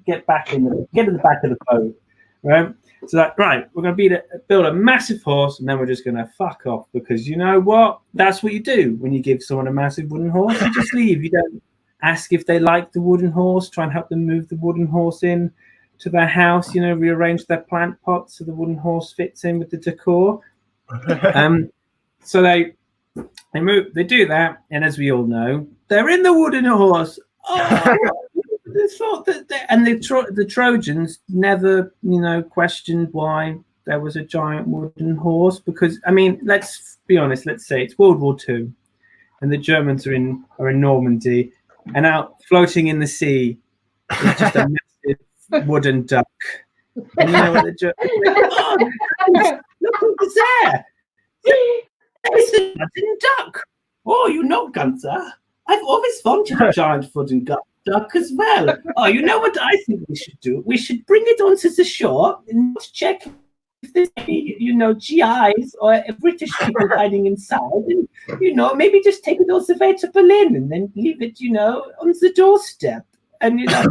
Get in the back of the boat, right? So we're going to build a massive horse, and then we're just going to fuck off because you know what? That's what you do when you give someone a massive wooden horse. You just leave. You don't ask if they like the wooden horse. Try and help them move the wooden horse in to their house. Rearrange their plant pots so the wooden horse fits in with the decor. So they do that, and as we all know, they're in the wooden horse. They thought that, and the Trojans never, questioned why there was a giant wooden horse because, I mean, let's be honest. Let's say it's World War II, and the Germans are in Normandy, and out floating in the sea is just a massive wooden duck. And you know what the Germans? Look who's there! It's a wooden duck. Oh, Gunther. I've always wanted a giant wooden duck as well. Oh, you know what I think we should do? We should bring it onto the shore and check if there's any, GIs or British people hiding inside. And, maybe just take it all the way to Berlin and then leave it, on the doorstep. And, yeah,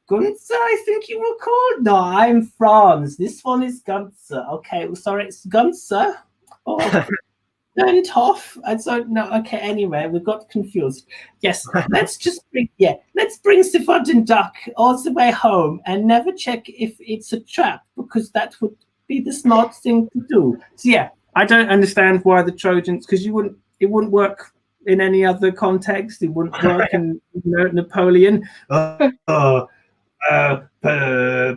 Gunther, I think you were called. No, I'm Franz. This one is Gunther. Okay, well, sorry, it's Gunther. Oh, went off. I don't know. Okay, anyway, we got confused. Yes, let's bring Sifud and Duck all the way home and never check if it's a trap, because that would be the smart thing to do. So yeah, I don't understand why the Trojans, because it wouldn't work in any other context. It wouldn't work in Napoleon.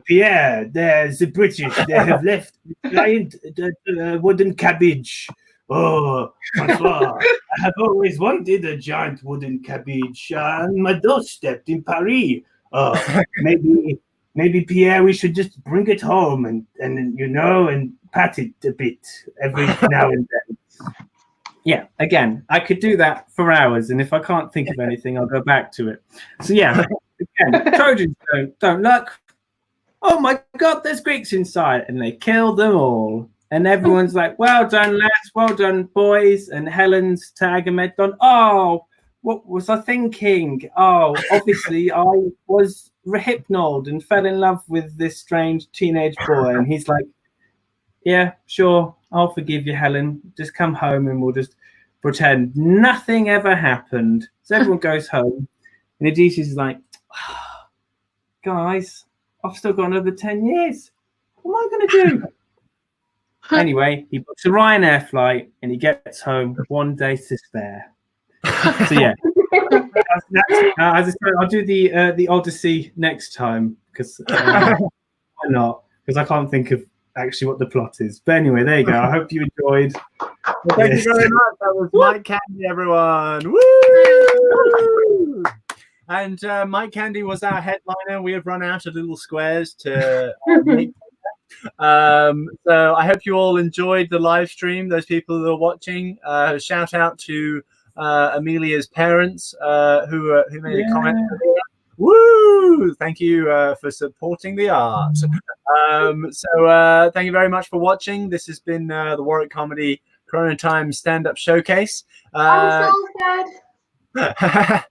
Pierre, there's the British. They have left the giant wooden cabbage. Oh, Francois, I have always wanted a giant wooden cabbage on my doorstep in Paris. Maybe Pierre, we should just bring it home and pat it a bit every now and then. Yeah, again, I could do that for hours, and if I can't think of anything, I'll go back to it. So yeah, again, Trojans don't look. Oh my God, there's Greeks inside, and they kill them all. And everyone's like, "Well done, lads! Well done, boys!" And Helen's to Agamemnon, "Oh, what was I thinking? Oh, obviously I was hypnoled and fell in love with this strange teenage boy." And he's like, "Yeah, sure, I'll forgive you, Helen. Just come home and we'll just pretend nothing ever happened." So everyone goes home, and Odysseus is like, "Guys, I've still got another 10 years. What am I going to do?" Anyway, he books a Ryanair flight, and he gets home 1 day to spare. So yeah, as I said, I'll do the Odyssey next time, because why not? Because I can't think of actually what the plot is. But anyway, there you go. I hope you enjoyed. Well, thank you very much. That was Mike Candy, everyone. Woo! And Mike Candy was our headliner. We have run out of little squares to make. So I hope you all enjoyed the live stream. Those people who are watching, shout out to Amelia's parents who made a comment. Woo! Thank you for supporting the art. So thank you very much for watching. This has been the Warwick Comedy Coronatime stand-up showcase. I'm so sad.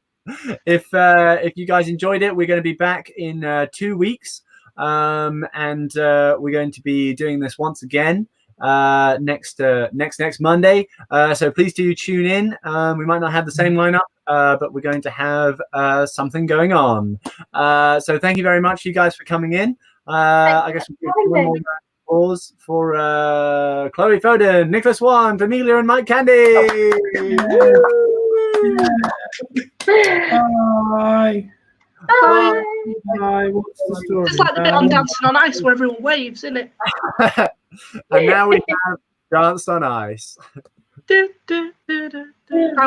If you guys enjoyed it, we're going to be back in 2 weeks, and we're going to be doing this once again next Monday. So please do tune in. We might not have the same lineup, but we're going to have something going on. So thank you very much, you guys, for coming in. I guess we'll give one more applause for Chloe Foden, Nicholas Wan, Amelia, and Mike Candy. Bye. Bye. Bye. What's the story? It's like the bit on Dancing on Ice where everyone waves, isn't it? And now we have Danced on Ice. Do, do, do, do, do.